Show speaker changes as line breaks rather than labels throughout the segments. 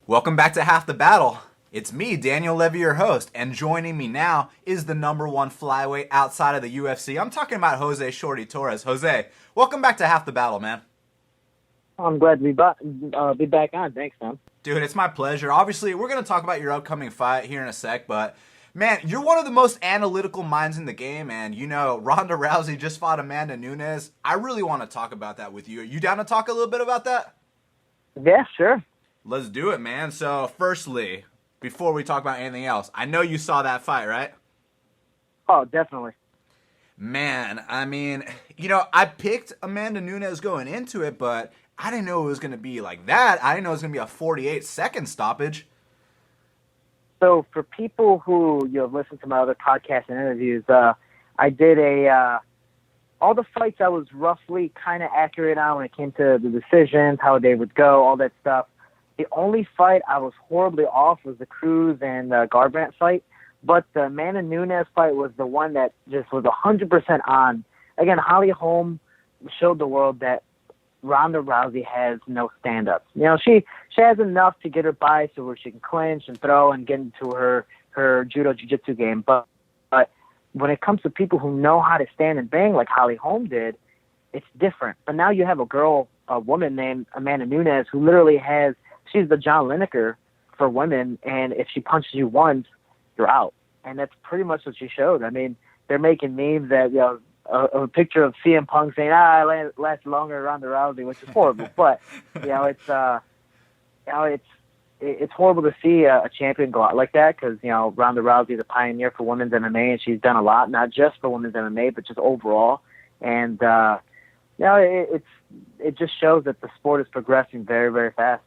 Welcome back to Half the Battle. It's me, Daniel Levy, your host, and joining me now is the number one flyweight outside of the UFC. I'm talking about Jose Shorty Torres. Jose, welcome back to Half the Battle, man.
I'm glad to be back on. Thanks, man.
Dude, it's my pleasure. Obviously, we're going to talk about your upcoming fight here in a sec, but man, you're one of the most analytical minds in the game, and you know, Ronda Rousey just fought Amanda Nunes. I really want to talk about that with you. Are you down to talk a little bit about that?
Yeah, sure.
Let's do it, man. So, firstly, before we talk about anything else, I know you saw that fight, right?
Oh, definitely.
Man, I mean, you know, I picked Amanda Nunes going into it, but I didn't know it was going to be like that. I didn't know it was going to be a 48-second stoppage.
So, for people who have listened to my other podcasts and interviews, I did all the fights I was roughly kind of accurate on when it came to the decisions, how they would go, all that stuff. The only fight I was horribly off was the Cruz and Garbrandt fight, but the Amanda Nunes fight was the one that just was 100% on. Again, Holly Holm showed the world that Ronda Rousey has no stand-up. You know, she has enough to get her by so where she can clinch and throw and get into her judo jiu-jitsu game, but when it comes to people who know how to stand and bang like Holly Holm did, it's different. But now you have a woman named Amanda Nunes who literally she's the John Lineker for women, and if she punches you once, you're out. And that's pretty much what she showed. I mean, they're making memes that, you know, a picture of CM Punk saying, I last longer around the Rousey, which is horrible. But, it's horrible to see a champion go out like that because, you know, Ronda Rousey is a pioneer for women's MMA, and she's done a lot, not just for women's MMA, but just overall. And, it just shows that the sport is progressing very, very fast.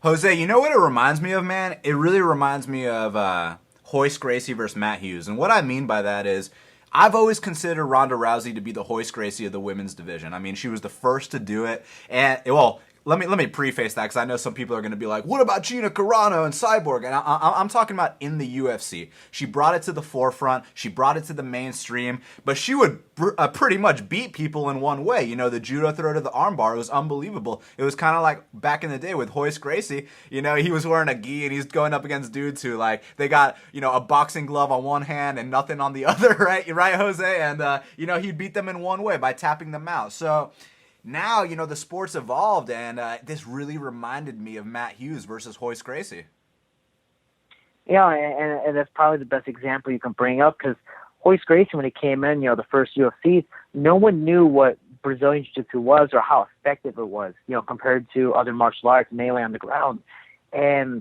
Jose, you know what it reminds me of, man? It really reminds me of Royce Gracie versus Matt Hughes. And what I mean by that is I've always considered Ronda Rousey to be the Royce Gracie of the women's division. I mean, she was the first to do it. And, well, let me preface that because I know some people are going to be like, what about Gina Carano and Cyborg? And I'm talking about in the UFC. She brought it to the forefront. She brought it to the mainstream. But she would pretty much beat people in one way. You know, the judo throw to the armbar was unbelievable. It was kind of like back in the day with Royce Gracie. You know, he was wearing a gi and he's going up against dudes who, like, they got, you know, a boxing glove on one hand and nothing on the other, right? Right, Jose? And, you know, he'd beat them in one way by tapping them out. So now, you know, the sport's evolved, and this really reminded me of Matt Hughes versus Royce Gracie.
Yeah, and that's probably the best example you can bring up because Royce Gracie, when he came in, you know, the first UFC, no one knew what Brazilian Jiu-Jitsu was or how effective it was, you know, compared to other martial arts, mainly on the ground. And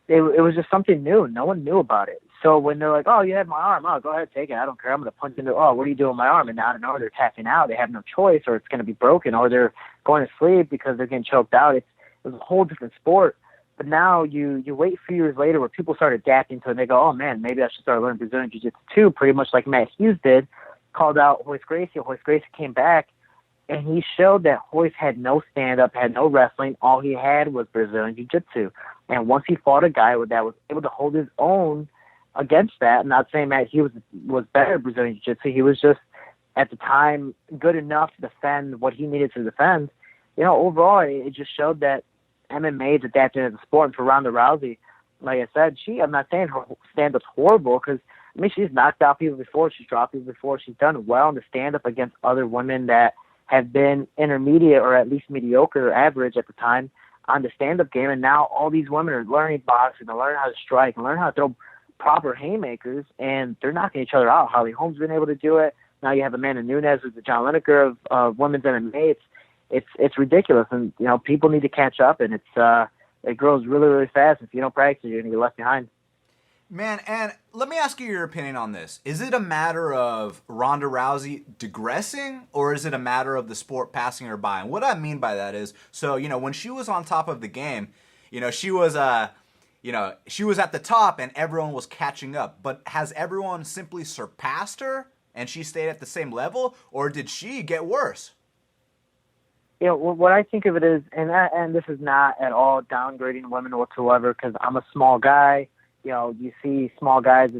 it was just something new. No one knew about it. So when they're like, oh, you had my arm. Oh, go ahead, take it. I don't care. I'm going to punch into it. Oh, what are you doing with my arm? And out of nowhere, they're tapping out. They have no choice, or it's going to be broken, or they're going to sleep because they're getting choked out. It was a whole different sport. But now you wait a few years later where people start adapting to it, and they go, oh, man, maybe I should start learning Brazilian Jiu-Jitsu too, pretty much like Matt Hughes did, called out Royce Gracie. Royce Gracie came back, and he showed that Royce had no stand-up, had no wrestling. All he had was Brazilian Jiu-Jitsu. And once he fought a guy that was able to hold his own against that, I'm not saying that he was better at Brazilian Jiu-Jitsu. He was just, at the time, good enough to defend what he needed to defend. You know, overall, it just showed that MMA is adapting to the sport. And for Ronda Rousey, like I said, I'm not saying her stand-up's horrible because, I mean, she's knocked out people before. She's dropped people before. She's done well in the stand-up against other women that have been intermediate or at least mediocre or average at the time on the stand-up game. And now all these women are learning boxing, they're learning how to strike, and learning how to throw proper haymakers, and they're knocking each other out. Holly Holm's been able to do it. Now you have Amanda Nunes, who's the John Lineker of women's MMA. It's ridiculous, and you know people need to catch up, and it grows really, really fast. If you don't practice, you're gonna get left behind.
Man, and let me ask you your opinion on this. Is it a matter of Ronda Rousey digressing, or is it a matter of the sport passing her by? And what I mean by that is, so, you know, when she was on top of the game, you know, she was she was at the top and everyone was catching up. But has everyone simply surpassed her and she stayed at the same level, or did she get worse?
You know, what I think of it is, and this is not at all downgrading women whatsoever, because I'm a small guy. You know, you see small guys,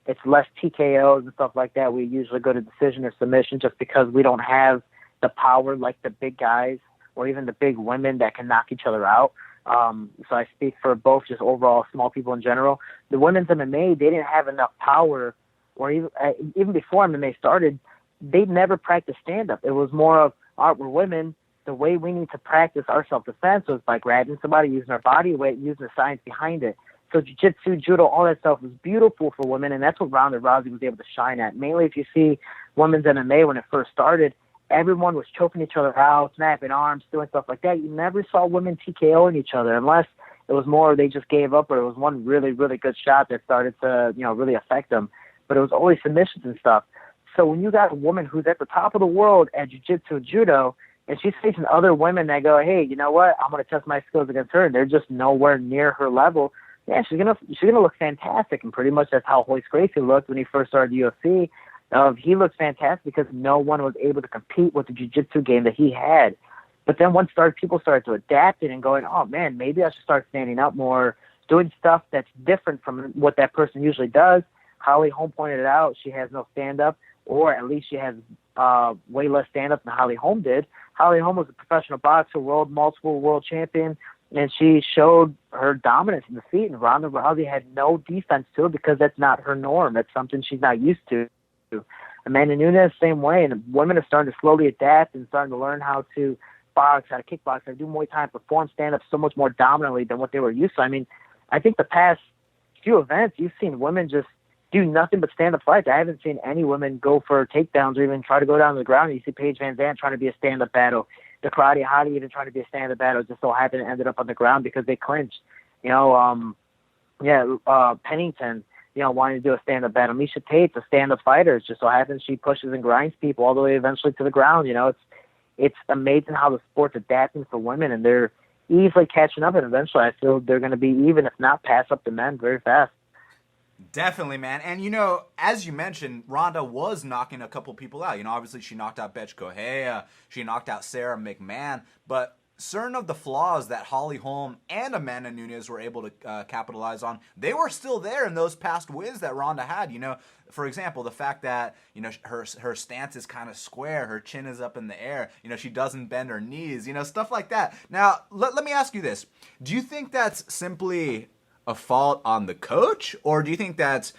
it's less TKOs and stuff like that. We usually go to decision or submission just because we don't have the power like the big guys or even the big women that can knock each other out. So I speak for both, just overall small people in general. The women's MMA, they didn't have enough power, or even before MMA started, they never practiced stand-up. It was more of, all right, we're women. The way we need to practice our self-defense was by grabbing somebody, using our body weight, using the science behind it. So jiu-jitsu, judo, all that stuff was beautiful for women, and that's what Ronda Rousey was able to shine at. Mainly if you see women's MMA when it first started, everyone was choking each other out, snapping arms, doing stuff like that. You never saw women TKOing each other unless it was more they just gave up or it was one really, really good shot that started to, really affect them. But it was always submissions and stuff. So when you got a woman who's at the top of the world at jiu-jitsu and judo, and she's facing other women that go, hey, you know what, I'm going to test my skills against her, and they're just nowhere near her level, yeah, she's gonna look fantastic. And pretty much that's how Royce Gracie looked when he first started the UFC. He looked fantastic because no one was able to compete with the jiu-jitsu game that he had. But then people started to adapt it and going, oh, man, maybe I should start standing up more, doing stuff that's different from what that person usually does. Holly Holm pointed it out. She has no stand-up, or at least she has way less stand-up than Holly Holm did. Holly Holm was a professional boxer, multiple world champion, and she showed her dominance in the feet, and Ronda Rousey had no defense to it because that's not her norm. That's something she's not used to. Amanda Nunes, same way, and women are starting to slowly adapt and starting to learn how to box, how to kickbox, how to do Muay Thai, and perform stand-up so much more dominantly than what they were used to. I mean, I think the past few events, you've seen women just do nothing but stand-up fights. I haven't seen any women go for takedowns or even try to go down to the ground. You see Paige Van Zandt trying to be a stand-up battle. The Karate Hottie even trying to be a stand-up battle, just so happened it ended up on the ground because they clinched. Pennington, wanting to do a stand-up battle. Misha Tate's a stand-up fighter. It just so happens she pushes and grinds people all the way eventually to the ground. It's amazing how the sport's adapting for women, and they're easily catching up, and eventually I feel they're going to be even, if not pass up the men very fast.
Definitely, man. And, as you mentioned, Ronda was knocking a couple people out. Obviously she knocked out Bethe Correia. She knocked out Sarah McMahon. But certain of the flaws that Holly Holm and Amanda Nunes were able to capitalize on, they were still there in those past wins that Ronda had. For example, the fact that, her stance is kind of square. Her chin is up in the air. She doesn't bend her knees, stuff like that. Now, let me ask you this. Do you think that's simply a fault on the coach, or do you think that's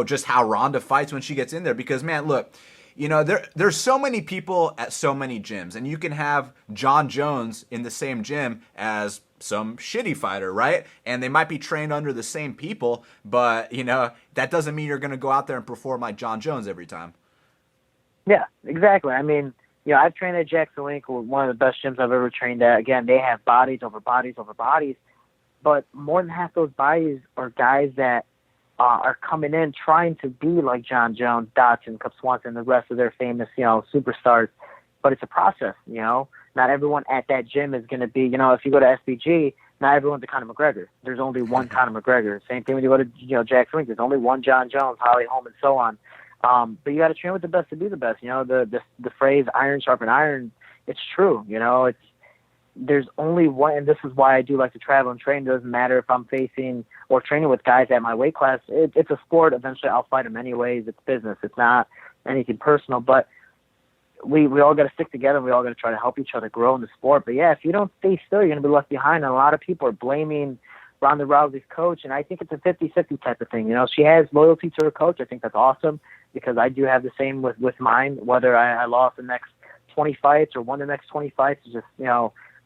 just how Ronda fights when she gets in there? Because, man, look, there's so many people at so many gyms, and you can have John Jones in the same gym as some shitty fighter, right? And they might be trained under the same people, but that doesn't mean you're going to go out there and perform like John Jones every time.
Yeah, exactly. I mean, I've trained at Jackson Link, one of the best gyms I've ever trained at. Again, they have bodies over bodies over bodies. But more than half those bodies are guys that are coming in trying to be like John Jones, Dotson, Cub Swanson, the rest of their famous, superstars. But it's a process, Not everyone at that gym is going to be, if you go to SBG, not everyone's a Conor McGregor. There's only one Conor McGregor. Same thing when you go to, Jackson Link. There's only one John Jones, Holly Holm, and so on. But you got to train with the best to be the best. The phrase iron sharpen iron, it's true. There's only one, and this is why I do like to travel and train. It doesn't matter if I'm facing or training with guys at my weight class. It's a sport. Eventually, I'll fight them anyways. It's business. It's not anything personal. But we all got to stick together, and we all got to try to help each other grow in the sport. But, yeah, if you don't stay still, you're going to be left behind. And a lot of people are blaming Ronda Rousey's coach, and I think it's a 50-50 type of thing. She has loyalty to her coach. I think that's awesome because I do have the same with mine, whether I lost the next 20 fights or won the next 20 fights. It's just,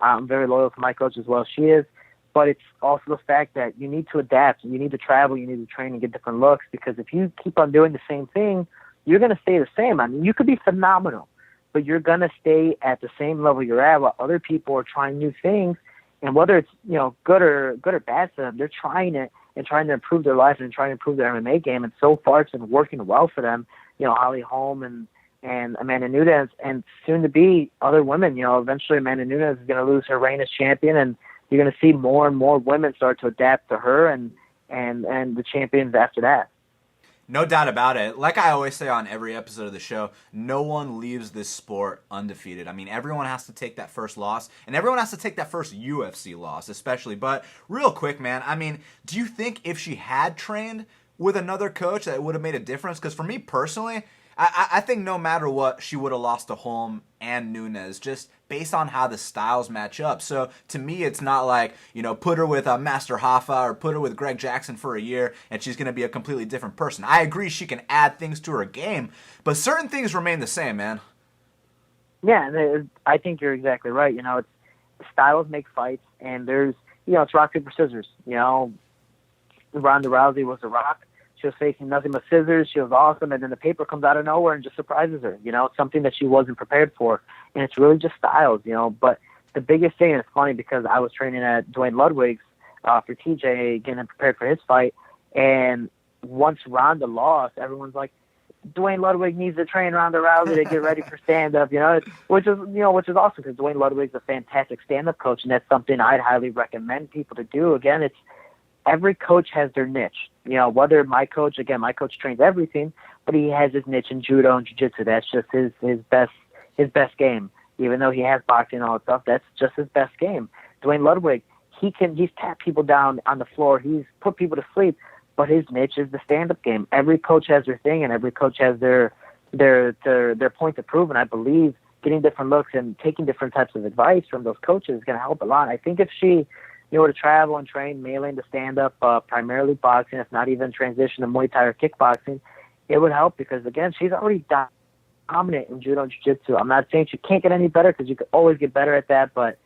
I'm very loyal to my coach as well as she is. But it's also the fact that you need to adapt. You need to travel. You need to train and get different looks because if you keep on doing the same thing, you're going to stay the same. I mean, you could be phenomenal, but you're going to stay at the same level you're at while other people are trying new things. And whether it's, good or bad for them, they're trying it and trying to improve their life and trying to improve their MMA game. And so far it's been working well for them. Holly Holm and Amanda Nunes, and soon to be other women. Eventually Amanda Nunes is going to lose her reign as champion, and you're going to see more and more women start to adapt to her and the champions after that.
No doubt about it. Like I always say on every episode of the show, no one leaves this sport undefeated. I mean, everyone has to take that first loss, and everyone has to take that first UFC loss, especially. But real quick, man, I mean, do you think if she had trained with another coach that it would have made a difference? Because for me personally, I think no matter what, she would have lost to Holm and Nunes just based on how the styles match up. So to me, it's not like, put her with Master Hoffa or put her with Greg Jackson for a year and she's going to be a completely different person. I agree she can add things to her game, but certain things remain the same, man.
Yeah, I think you're exactly right. It's styles make fights, and there's, it's rock, paper, scissors. Ronda Rousey was The Rock. She was facing nothing but scissors. She was awesome, and then the paper comes out of nowhere and just surprises her. It's something that she wasn't prepared for, and it's really just styles. But the biggest thing, and it's funny because I was training at Dwayne Ludwig's for TJ, getting prepared for his fight, and once Ronda lost, everyone's like, Dwayne Ludwig needs to train Ronda Rousey to get ready for stand-up, which is awesome because Dwayne Ludwig's a fantastic stand-up coach, and that's something I'd highly recommend people to do. Again, it's every coach has their niche. Whether my coach trains everything, but he has his niche in judo and jiu-jitsu. That's just his best game. Even though he has boxing and all that stuff, that's just his best game. Dwayne Ludwig, he's tapped people down on the floor. He's put people to sleep. But his niche is the stand-up game. Every coach has their thing, and every coach has their point to prove. And I believe getting different looks and taking different types of advice from those coaches is going to help a lot. I think if she were to travel and train mainly into stand-up, primarily boxing, if not even transition to Muay Thai or kickboxing, it would help because, again, she's already dominant in judo and jiu-jitsu. I'm not saying she can't get any better because you could always get better at that, but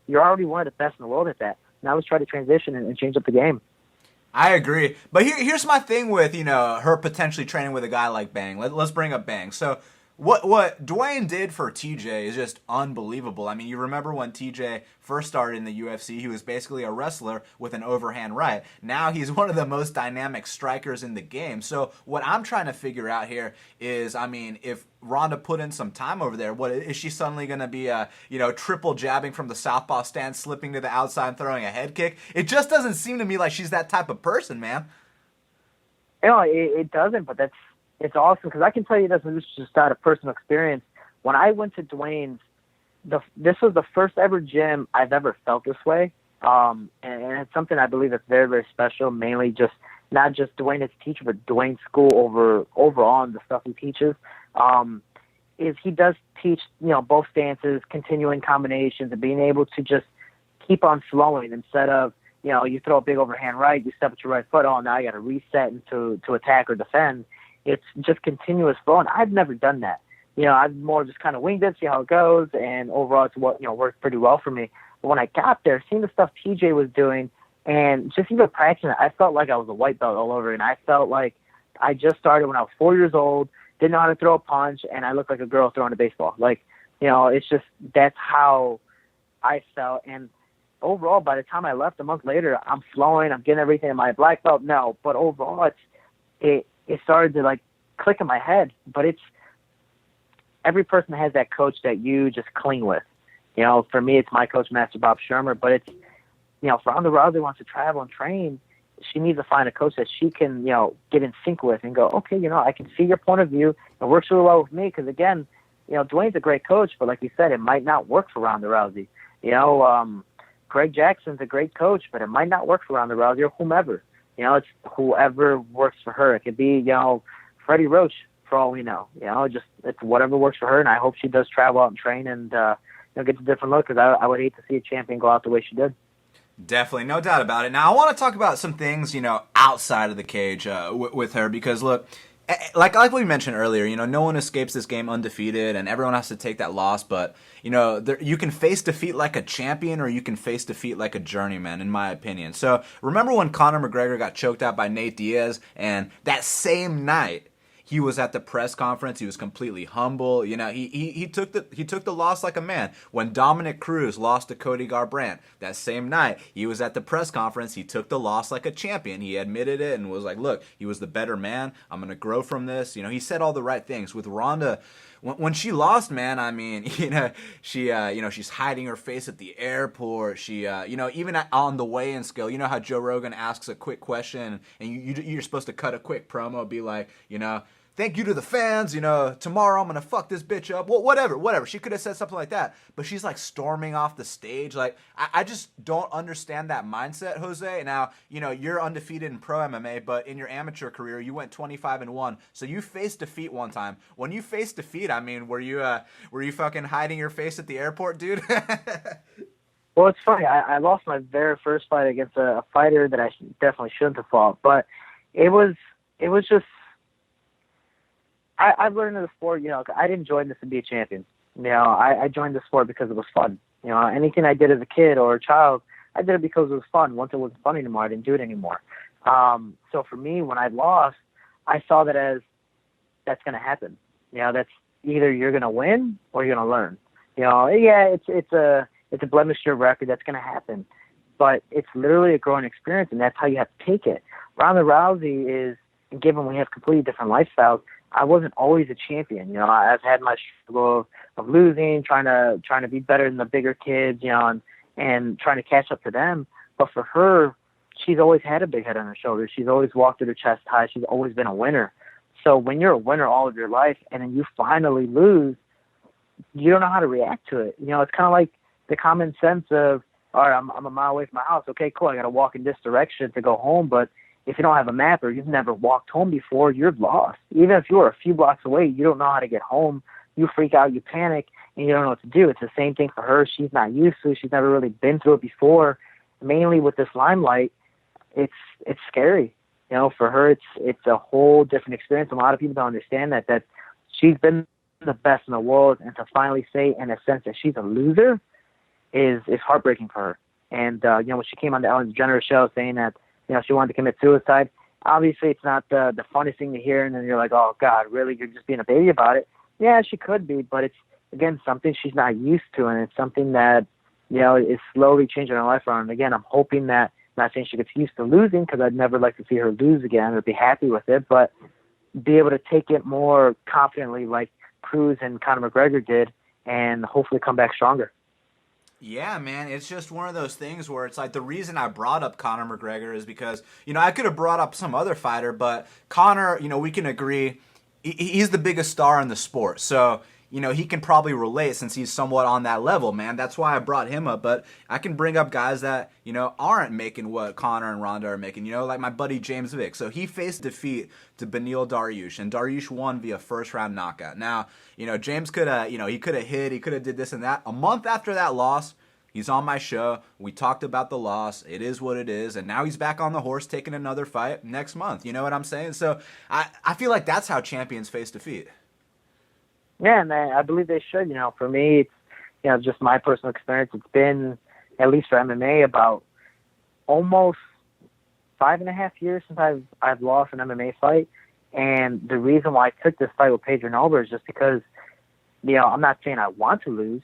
you're already one of the best in the world at that. Now let's try to transition and change up the game.
I agree. But here's my thing with, her potentially training with a guy like Bang. Let's bring up Bang. So what Dwayne did for TJ is just unbelievable. I mean, you remember when TJ first started in the UFC, he was basically a wrestler with an overhand right. Now he's one of the most dynamic strikers in the game. So what I'm trying to figure out here is, I mean, if Ronda put in some time over there, what is she suddenly going to be triple jabbing from the southpaw stance, slipping to the outside and throwing a head kick? It just doesn't seem to me like she's that type of person, man.
It doesn't, but it's awesome because I can tell you this just out of personal experience. When I went to Dwayne's, this was the first ever gym I've ever felt this way, and it's something I believe that's very, very special. Mainly just not just Dwayne as a teacher, but Dwayne's school overall and the stuff he teaches. Is he does teach both stances, continuing combinations, and being able to just keep on flowing instead of you throw a big overhand right, you step with your right foot. Oh, now you got to reset into to attack or defend. It's just continuous flow, and I've never done that. I've more just kind of winged it, see how it goes, and overall it's worked pretty well for me. But when I got there, seeing the stuff TJ was doing, and just even practicing it, I felt like I was a white belt all over, and I felt like I just started when I was 4 years old, didn't know how to throw a punch, and I looked like a girl throwing a baseball. It's just that's how I felt. And overall, by the time I left a month later, I'm flowing, I'm getting everything in my black belt. No, but overall, it started to click in my head. But it's every person has that coach that you just cling with. For me, it's my coach, Master Bob Shermer. But it's if Ronda Rousey wants to travel and train, she needs to find a coach that she can get in sync with and go, okay, I can see your point of view. It works really well with me because again, Dwayne's a great coach, but like you said, it might not work for Ronda Rousey. Greg Jackson's a great coach, but it might not work for Ronda Rousey or whomever. It's whoever works for her. It could be, Freddie Roach for all we know. It's whatever works for her, and I hope she does travel out and train and gets a different look because I would hate to see a champion go out the way she did.
Definitely, no doubt about it. Now, I want to talk about some things, outside of the cage with her because, look, like we mentioned earlier, no one escapes this game undefeated, and everyone has to take that loss. But you can face defeat like a champion, or you can face defeat like a journeyman, in my opinion. So remember when Conor McGregor got choked out by Nate Diaz, and that same night he was at the press conference. He was completely humble. He took the loss like a man. When Dominic Cruz lost to Cody Garbrandt, that same night, he was at the press conference. He took the loss like a champion. He admitted it and was like, look, he was the better man. I'm going to grow from this. He said all the right things. With Ronda, when she lost, man, I mean, she's hiding her face at the airport. She, even on the weigh-in scale, how Joe Rogan asks a quick question and you're supposed to cut a quick promo, be like, thank you to the fans, you know, tomorrow I'm gonna fuck this bitch up. Well, whatever. She could have said something like that, but she's like storming off the stage. Like, I just don't understand that mindset, Jose. Now, you know, you're undefeated in pro MMA, but in your amateur career, you went 25-1. So you faced defeat one time. When you faced defeat, I mean, were you fucking hiding your face at the airport, dude?
Well, it's funny. I lost my very first fight against a fighter that I definitely shouldn't have fought, but it was just. I've learned in the sport, you know, I didn't join this to be a champion. You know, I joined the sport because it was fun. You know, anything I did as a kid or a child, I did it because it was fun. Once it wasn't fun anymore, I didn't do it anymore. So for me, when I lost, I saw that as that's going to happen. You know, that's either you're going to win or you're going to learn. You know, yeah, it's a blemish to your record. That's going to happen. But it's literally a growing experience, and that's how you have to take it. Ronda Rousey is, given we have completely different lifestyles, I wasn't always a champion. You know, I've had my struggle of losing, trying to be better than the bigger kids, you know, and trying to catch up to them. But for her, she's always had a big head on her shoulders. She's always walked with her chest high. She's always been a winner. So when you're a winner all of your life and then you finally lose, you don't know how to react to it. You know, it's kind of like the common sense of, all right, I'm a mile away from my house. Okay, cool. I got to walk in this direction to go home. But if you don't have a map or you've never walked home before, you're lost. Even if you're a few blocks away, you don't know how to get home. You freak out, you panic, and you don't know what to do. It's the same thing for her. She's not used to it. She's never really been through it before. Mainly with this limelight, it's scary. You know, for her, it's a whole different experience. A lot of people don't understand that she's been the best in the world, and to finally say in a sense that she's a loser is heartbreaking for her. And you know, when she came on the Ellen DeGeneres show saying that, you know, she wanted to commit suicide, obviously it's not the funniest thing to hear, and then you're like, oh God, really? You're just being a baby about it? Yeah, she could be, but it's, again, something she's not used to, and it's something that, you know, is slowly changing her life around. And again, I'm hoping that, not saying she gets used to losing, because I'd never like to see her lose again or be happy with it, but be able to take it more confidently like Cruz and Conor McGregor did, and hopefully come back stronger.
Yeah, man, it's just one of those things where it's like the reason I brought up Conor McGregor is because, you know, I could have brought up some other fighter, but Conor, you know, we can agree he's the biggest star in the sport. So, you know, he can probably relate since he's somewhat on that level, man. That's why I brought him up. But I can bring up guys that, you know, aren't making what Conor and Ronda are making. You know, like my buddy James Vick. So he faced defeat to Beneil Dariush, and Dariush won via first-round knockout. Now, you know, James could have, you know, he could have hit, he could have did this and that. A month after that loss, he's on my show. We talked about the loss. It is what it is. And now he's back on the horse taking another fight next month. You know what I'm saying? So I feel like that's how champions face defeat.
Yeah, and I believe they should. You know, for me, it's, you know, just my personal experience. It's been, at least for MMA, about almost 5.5 years since I've lost an MMA fight. And the reason why I took this fight with Pedro Nova is just because, you know, I'm not saying I want to lose,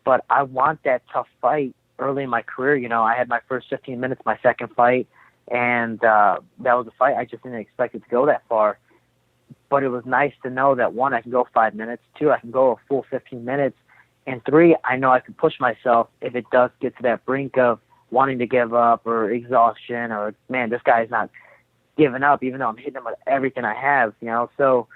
but I want that tough fight early in my career. You know, I had my first 15 minutes, my second fight, and that was a fight I just didn't expect it to go that far. But it was nice to know that, one, I can go 5 minutes, two, I can go a full 15 minutes, and three, I know I can push myself if it does get to that brink of wanting to give up or exhaustion or, man, this guy's not giving up, even though I'm hitting him with everything I have, you know. So,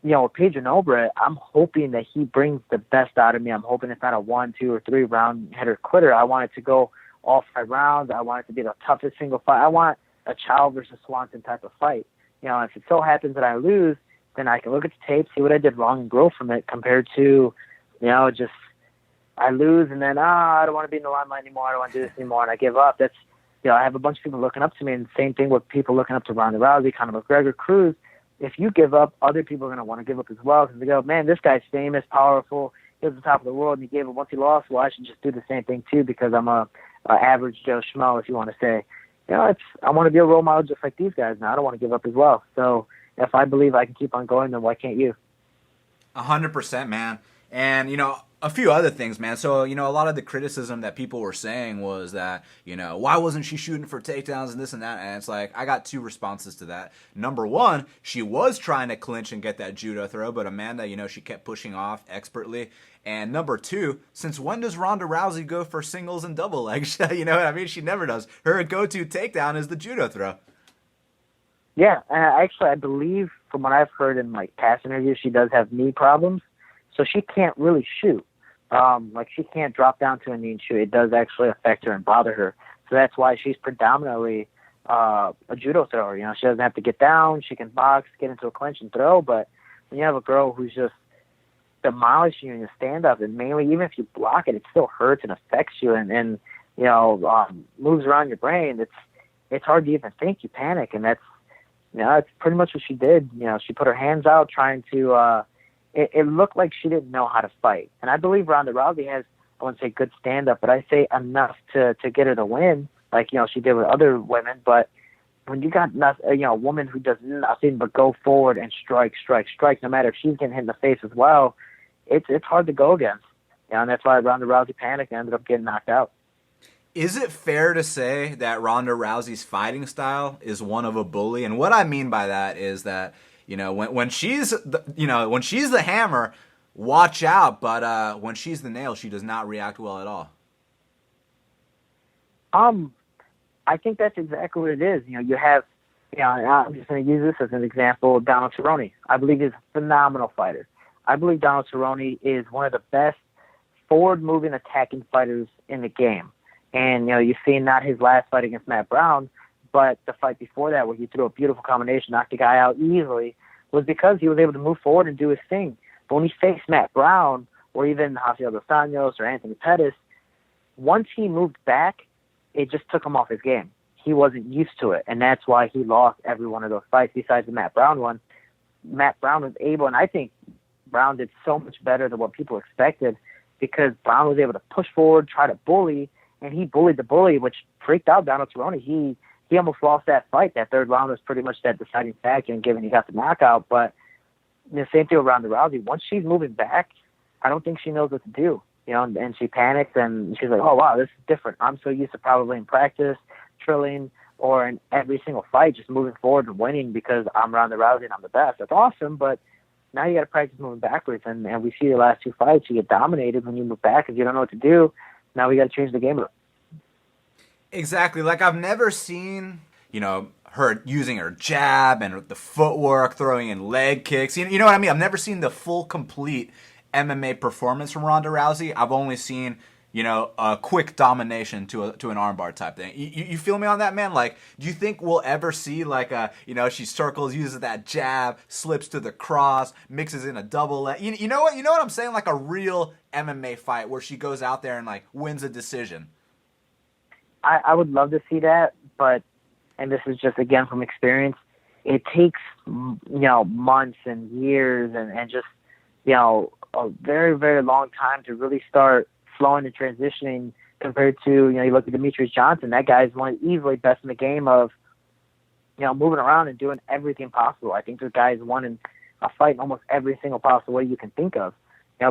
you know, with Pedro Nova, I'm hoping that he brings the best out of me. I'm hoping it's not a 1, 2, or 3 round hitter quitter. I want it to go all 5 rounds. I want it to be the toughest single fight. I want a Chow versus Swanson type of fight. You know, if it so happens that I lose, then I can look at the tape, see what I did wrong, and grow from it, compared to, you know, just I lose and then, I don't want to be in the limelight anymore. I don't want to do this anymore, and I give up. That's, you know, I have a bunch of people looking up to me, and the same thing with people looking up to Ronda Rousey, Conor McGregor, Cruz. If you give up, other people are going to want to give up as well, because they go, man, this guy's famous, powerful, he was the top of the world, and he gave up once he lost. Well, I should just do the same thing too, because I'm a average Joe Schmo, if you want to say. You know, I want to be a role model just like these guys now. I don't want to give up as well. So if I believe I can keep on going, then why can't you?
100%, man. And, you know, a few other things, man. So, you know, a lot of the criticism that people were saying was that, you know, why wasn't she shooting for takedowns and this and that? And it's like, I got 2 responses to that. Number one, she was trying to clinch and get that judo throw, but Amanda, you know, she kept pushing off expertly. And number 2, since when does Ronda Rousey go for singles and double legs? You know what I mean? She never does. Her go-to takedown is the judo throw.
Yeah, actually, I believe from what I've heard in like past interviews, she does have knee problems, so she can't really shoot. Like she can't drop down to a knee and shoot. It does actually affect her and bother her. So that's why she's predominantly a judo thrower. You know, she doesn't have to get down. She can box, get into a clinch and throw. But when you have a girl who's just demolishing you in your stand up, and mainly even if you block it, it still hurts and affects you, and you know moves around your brain. It's hard to even think. You panic, and that's that's pretty much what she did. You know, she put her hands out trying to. It looked like she didn't know how to fight, and I believe Ronda Rousey has, I wouldn't say good stand up, but I say enough to get her to win, like she did with other women. But when you got a woman who does nothing but go forward and strike, no matter if she's getting hit in the face as well, it's hard to go against. And that's why Ronda Rousey panicked and ended up getting knocked out.
Is it fair to say that Ronda Rousey's fighting style is one of a bully? And what I mean by that is that when she's when she's the hammer, watch out. But when she's the nail, she does not react well at all.
I think that's exactly what it is. You have, I'm just going to use this as an example. Donald Cerrone, I believe, is a phenomenal fighter. I believe Donald Cerrone is one of the best forward-moving, attacking fighters in the game. And you've seen not his last fight against Matt Brown, but the fight before that, where he threw a beautiful combination, knocked the guy out easily, was because he was able to move forward and do his thing. But when he faced Matt Brown, or even Rafael dos Anjos or Anthony Pettis, once he moved back, it just took him off his game. He wasn't used to it, and that's why he lost every one of those fights besides the Matt Brown one. Matt Brown was able, and I think Brown did so much better than what people expected, because Brown was able to push forward, try to bully, and he bullied the bully, which freaked out Donald Cerrone. He almost lost that fight. That third round was pretty much that deciding factor, and given he got the knockout. But the same thing with Ronda Rousey. Once she's moving back, I don't think she knows what to do. And she panics, and she's like, oh, wow, this is different. I'm so used to probably in practice, drilling, or in every single fight, just moving forward and winning because I'm Ronda Rousey and I'm the best. That's awesome, but now you got to practice moving backwards. And we see the last two fights, you get dominated when you move back because you don't know what to do. Now we got to change the game up.
Exactly. Like, I've never seen, her using her jab and the footwork, throwing in leg kicks. You know what I mean? I've never seen the full, complete MMA performance from Ronda Rousey. I've only seen, a quick domination to an armbar type thing. You feel me on that, man? Like, do you think we'll ever see, like, she circles, uses that jab, slips to the cross, mixes in a double leg? You know what I'm saying? Like a real MMA fight where she goes out there and, like, wins a decision.
I would love to see that, but, and this is just, again, from experience, it takes, months and years and just, a very, very long time to really start flowing and transitioning compared to, you look at Demetrius Johnson. That guy's one easily best in the game of, moving around and doing everything possible. I think this guy's won in a fight in almost every single possible way you can think of,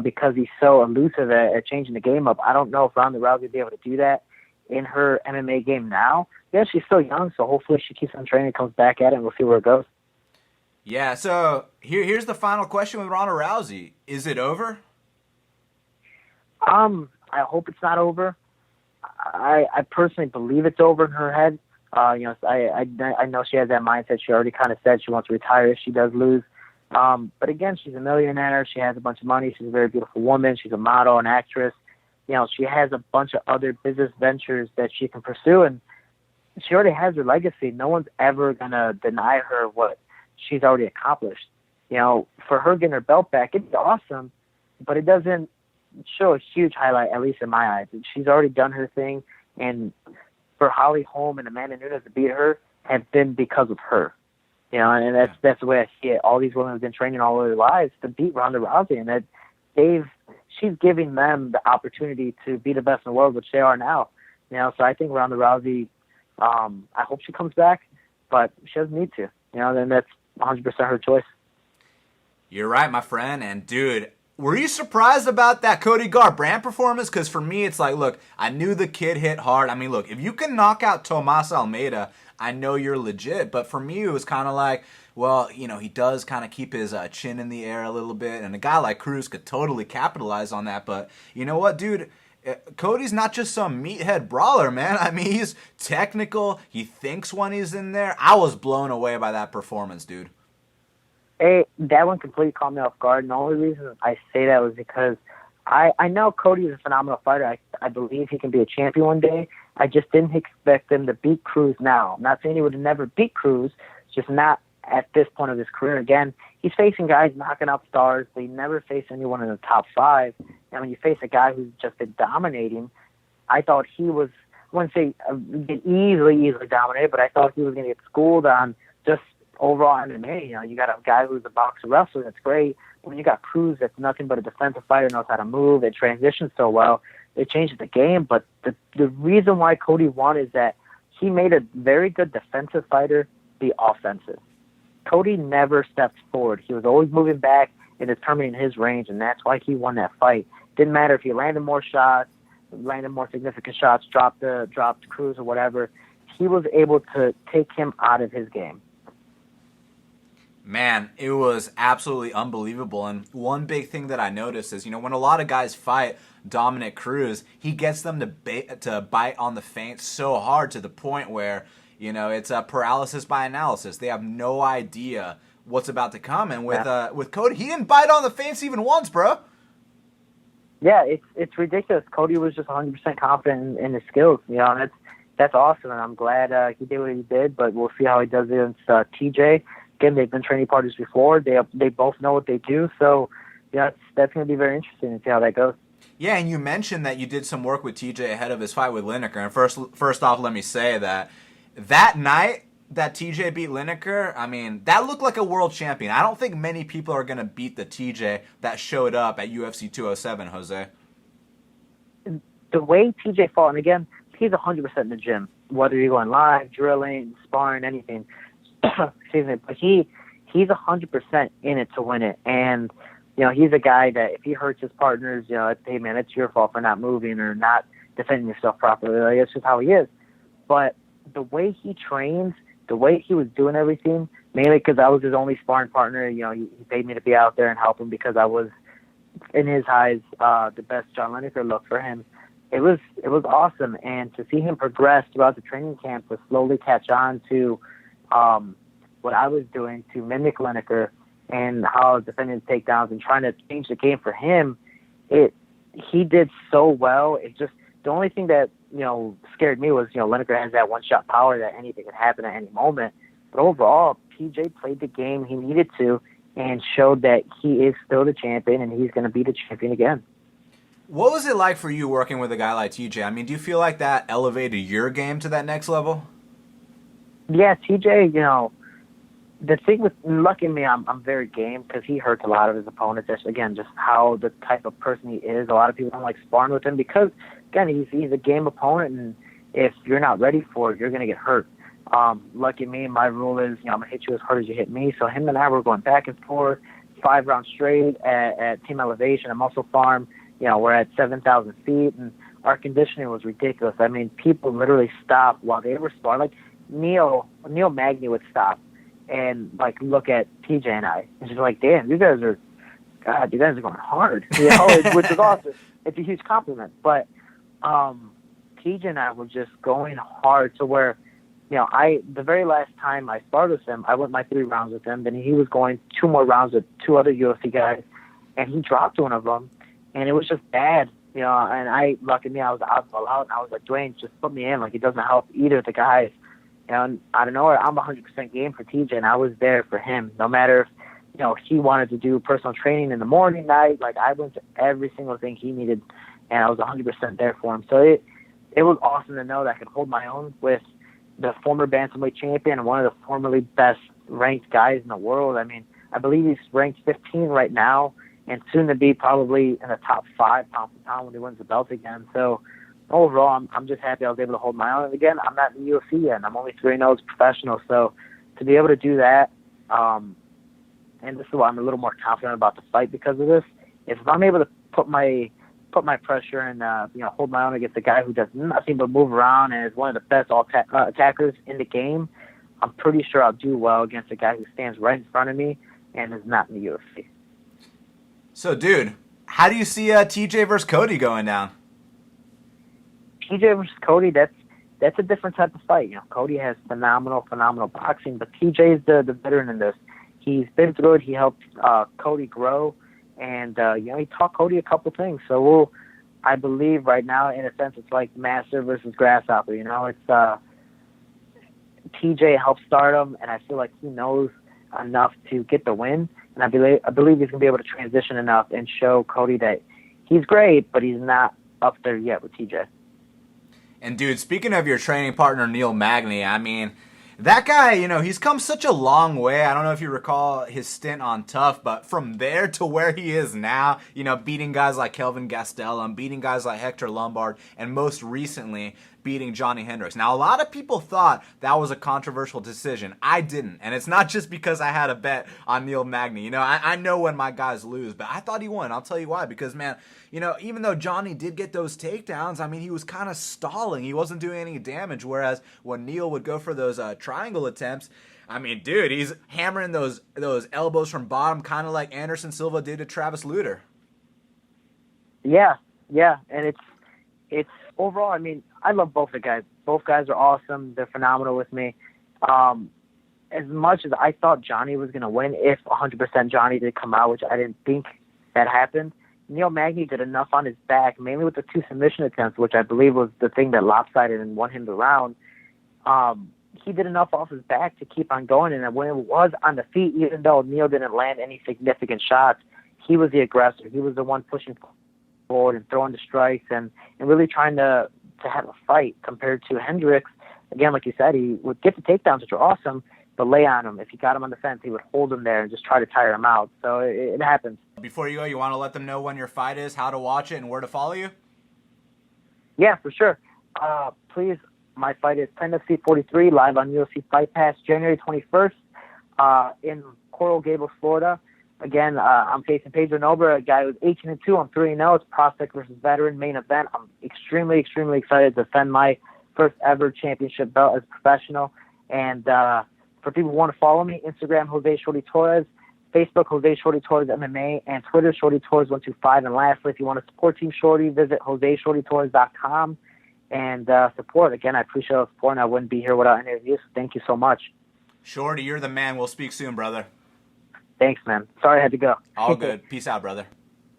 because he's so elusive at changing the game up. I don't know if Ronda Rousey would be able to do that in her MMA game now. Yeah, she's still young, so hopefully she keeps on training, comes back at it, and we'll see where it goes.
Yeah, so here's the final question with Ronda Rousey. Is it over?
I hope it's not over. I personally believe it's over in her head. I know she has that mindset. She already kind of said she wants to retire if she does lose. But again, she's a millionaire. She has a bunch of money. She's a very beautiful woman. She's a model, an actress. She has a bunch of other business ventures that she can pursue, and she already has her legacy. No one's ever gonna deny her what she's already accomplished. For her getting her belt back, it's awesome, but it doesn't show a huge highlight, at least in my eyes. She's already done her thing, and for Holly Holm and Amanda Nunes to beat her have been because of her. And that's the way I see it. All these women have been training all their lives to beat Ronda Rousey, and that she's giving them the opportunity to be the best in the world, which they are now. So I think Ronda Rousey, I hope she comes back, but she doesn't need to. Then that's 100% her choice.
You're right, my friend. And dude, were you surprised about that Cody Garbrandt performance? Because for me, it's like, look, I knew the kid hit hard. I mean, look, if you can knock out Tomas Almeida, I know you're legit. But for me, it was kind of like, well, he does kind of keep his chin in the air a little bit. And a guy like Cruz could totally capitalize on that. But you know what, dude? Cody's not just some meathead brawler, man. I mean, he's technical. He thinks when he's in there. I was blown away by that performance, dude.
Hey, that one completely caught me off guard. And the only reason I say that was because I know Cody is a phenomenal fighter. I believe he can be a champion one day. I just didn't expect him to beat Cruz now. I'm not saying he would have never beat Cruz, just not at this point of his career. Again, he's facing guys knocking out stars, but he never faced anyone in the top 5. And when you face a guy who's just been dominating, I thought he was, I wouldn't say easily dominated, but I thought he was going to get schooled on just overall MMA. You know, you got a guy who's a boxer wrestler, that's great. When you got Cruz, that's nothing but a defensive fighter, knows how to move, it transitions so well. It changed the game, but the reason why Cody won is that he made a very good defensive fighter be offensive. Cody never stepped forward. He was always moving back and determining his range, and that's why he won that fight. Didn't matter if he landed more shots, landed more significant shots, dropped Cruz or whatever. He was able to take him out of his game.
Man, it was absolutely unbelievable. And one big thing that I noticed is, you know, when a lot of guys fight Dominic Cruz, he gets them to bite on the feint so hard to the point where, you know, it's a paralysis by analysis. They have no idea what's about to come. And with Cody, he didn't bite on the feints even once, bro.
Yeah, it's ridiculous. Cody was just 100% confident in his skills. You know, and that's awesome, and I'm glad he did what he did. But we'll see how he does against TJ. Again, they've been training partners before. They both know what they do. So, yeah, that's going to be very interesting to see how that goes.
Yeah, and you mentioned that you did some work with TJ ahead of his fight with Lineker. And first off, let me say that night that TJ beat Lineker, I mean, that looked like a world champion. I don't think many people are going to beat the TJ that showed up at UFC 207, Jose.
The way TJ fought, and again, he's 100% in the gym, whether you're going live, drilling, sparring, anything. Excuse me, but he's 100% in it to win it. And, you know, he's a guy that if he hurts his partners, you know, hey, man, it's your fault for not moving or not defending yourself properly. Like, that's just how he is. But the way he trains, the way he was doing everything, mainly because I was his only sparring partner, you know, he paid me to be out there and help him because I was, in his eyes, the best John Lineker look for him. It was awesome. And to see him progress throughout the training camp to slowly catch on to what I was doing to mimic Lineker and how I was defending takedowns and trying to change the game for him, he did so well. It just, the only thing that, you know, scared me was, you know, Lineker has that one-shot power that anything can happen at any moment. But overall, TJ played the game he needed to and showed that he is still the champion and he's going to be the champion again.
What was it like for you working with a guy like TJ? I mean, do you feel like that elevated your game to that next level?
Yeah, TJ, you know, the thing with, lucky me, I'm very game because he hurts a lot of his opponents. Just, again, just how the type of person he is. A lot of people don't like sparring with him because, again, he's a game opponent, and if you're not ready for it, you're going to get hurt. Lucky me, my rule is, you know, I'm going to hit you as hard as you hit me. So him and I were going back and forth 5 rounds straight at Team Elevation and Muscle Farm. You know, we're at 7,000 feet, and our conditioning was ridiculous. I mean, people literally stopped while they were sparring. Like, Neil Magny would stop and, like, look at TJ and I. And she's like, damn, you guys are going hard. You know, which is awesome. It's a huge compliment. But TJ and I were just going hard to where, you know, the very last time I sparred with him, I went my 3 rounds with him. Then he was going 2 more rounds with 2 other UFC guys, and he dropped one of them. And it was just bad, you know, and lucky me, I was out, and I was like, Dwayne, just put me in. Like, it doesn't help either of the guys. And I don't know, I'm 100% game for TJ, and I was there for him. No matter if, you know, he wanted to do personal training in the morning, night, like, I went to every single thing he needed, and I was 100% there for him. So it was awesome to know that I could hold my own with the former bantamweight champion and one of the formerly best ranked guys in the world. I mean, I believe he's ranked 15 right now, and soon to be probably in the top 5 pound for pound when he wins the belt again. So overall, I'm just happy I was able to hold my own. And again, I'm not in the UFC yet, and I'm only 3-0 as a professional. So to be able to do that, and this is why I'm a little more confident about the fight because of this. If I'm able to put my pressure and you know, hold my own against a guy who does nothing but move around and is one of the best attackers in the game, I'm pretty sure I'll do well against a guy who stands right in front of me and is not in the UFC.
So, dude, how do you see TJ versus Cody going down?
TJ versus Cody, that's a different type of fight. Cody has phenomenal boxing, but TJ is the veteran in this. He's been through it. He helped Cody grow, and he taught Cody a couple things. So I believe right now, in a sense, it's like master versus grasshopper. It's TJ helped start him, and I feel like he knows enough to get the win. And I believe he's gonna be able to transition enough and show Cody that he's great, but he's not up there yet with TJ.
And dude, speaking of your training partner Neil Magny, I mean, that guy, he's come such a long way. I don't know if you recall his stint on Tough, but from there to where he is now, beating guys like Kelvin Gastelum, beating guys like Hector Lombard, and most recently beating Johnny Hendricks. Now, a lot of people thought that was a controversial decision. I didn't. And it's not just because I had a bet on Neil Magny. I know when my guys lose, but I thought he won. I'll tell you why. Because, man, even though Johnny did get those takedowns, I mean, he was kind of stalling. He wasn't doing any damage. Whereas when Neil would go for those triangle attempts, I mean, dude, he's hammering those elbows from bottom, kind of like Anderson Silva did to Travis Lutter.
Yeah. And it's overall, I mean, I love both the guys. Both guys are awesome. They're phenomenal with me. As much as I thought Johnny was going to win, if 100% Johnny did come out, which I didn't think that happened, Neil Magny did enough on his back, mainly with the 2 submission attempts, which I believe was the thing that lopsided and won him the round. He did enough off his back to keep on going, and when it was on the feet, even though Neil didn't land any significant shots, he was the aggressor. He was the one pushing forward and throwing the strikes and really trying to have a fight compared to Hendricks. Again, like you said, he would get the takedowns, which are awesome, but lay on him. If he got him on the fence, he would hold him there and just try to tire him out. So it happens.
Before you go, you want to let them know when your fight is, how to watch it, and where to follow you?
Yeah, for sure. Please, my fight is Tennessee 43, live on UFC Fight Pass, January 21st in Coral Gables, Florida. Again, I'm facing Pedro Nobre, a guy who's 18-2. I'm 3-0. It's prospect versus veteran main event. I'm extremely excited to defend my first ever championship belt as a professional. And for people who want to follow me, Instagram, Jose Shorty Torres, Facebook, Jose Shorty Torres MMA, and Twitter, Shorty Torres 125. And lastly, if you want to support Team Shorty, visit JoseShortyTorres.com and support. Again, I appreciate the support, and I wouldn't be here without any of you. So thank you so much.
Shorty, you're the man. We'll speak soon, brother.
Thanks, man. Sorry I had to go.
All good. Peace out, brother.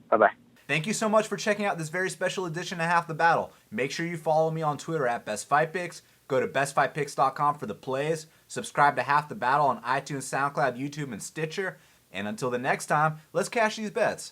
Bye-bye.
Thank you so much for checking out this very special edition of Half the Battle. Make sure you follow me on Twitter at BestFightPicks. Go to BestFightPicks.com for the plays. Subscribe to Half the Battle on iTunes, SoundCloud, YouTube, and Stitcher. And until the next time, let's cash these bets.